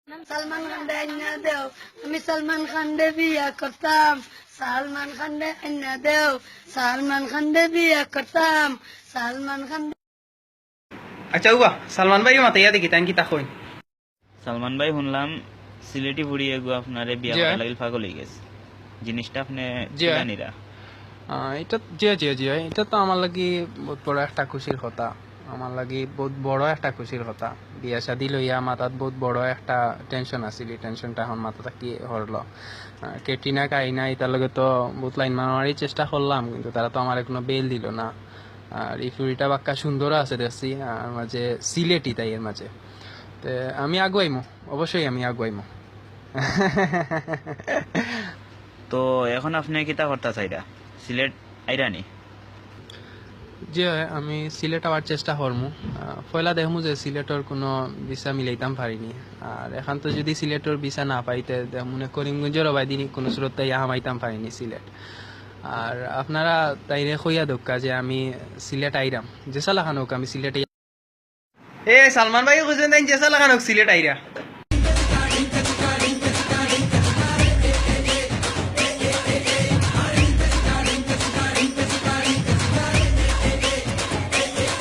সালমান খান দে আইনা দেও, আমি সালমান খান দে বিয়া করতাম। সালমান খান দে আইনা দেও, সালমান খান দে বিয়া করতাম। সালমান খান। আচ্ছা উবা সালমান ভাই মাতাইয়া দেখি তাই কি তা কই। সালমান ভাই শুনলাম সিলেটি বুড়ি এগো আপনারে বিয়া জি করা হয়। লাগিল পাগল হয়ে গেছে জিনিসটা আপনি জি হয়। জানিরা এটা জি জি জি এটা তো আমার লাগি বহুত বড় একটা খুশির কথা। আমার লাগি বহুত বড় একটা খুশির কথা। বিয়া শাদি লইয়া মাথাত বহুত বড় একটা টেনশন আছিল, এই টেনশনটা এখন মাথা থাকি হরলো। কেটরিনা কাইনা এটার লগে তো বহুত লাইন মারারই চেষ্টা করলাম, কিন্তু তারা তো আমার এখনো বেল দিল না। আর এই ফুরিটা বাক্কা সুন্দরও আছে দেখছি, আর মাঝে সিলেটি তাই এর মাঝে। তো আমি আগুয়াইমু, অবশ্যই আমি আগুয়াইমু। তো এখন আপনি কিতা করতে চাইরা সিলেট আইরানি যে আমি সিলেট আবার চেষ্টা করমু। পয়লা দেখমু যে সিলেটর কোনো ভিসা মিলাইতাম পারিনি। আর এখন তো যদি সিলেটর ভিসা না পাইতে মনে করিমগঞ্জের অবাই দিন কোনো স্রোত তাই হামাইতাম পারিনি সিলেট। আর আপনারা তাইরে কইয়া দোকা যে আমি সিলেট আইরাম, যে সালাখান হোক আমি সিলেট এ সালমান ভাই কইছেন তাই জেসা লাগানো সিলেট আইরা।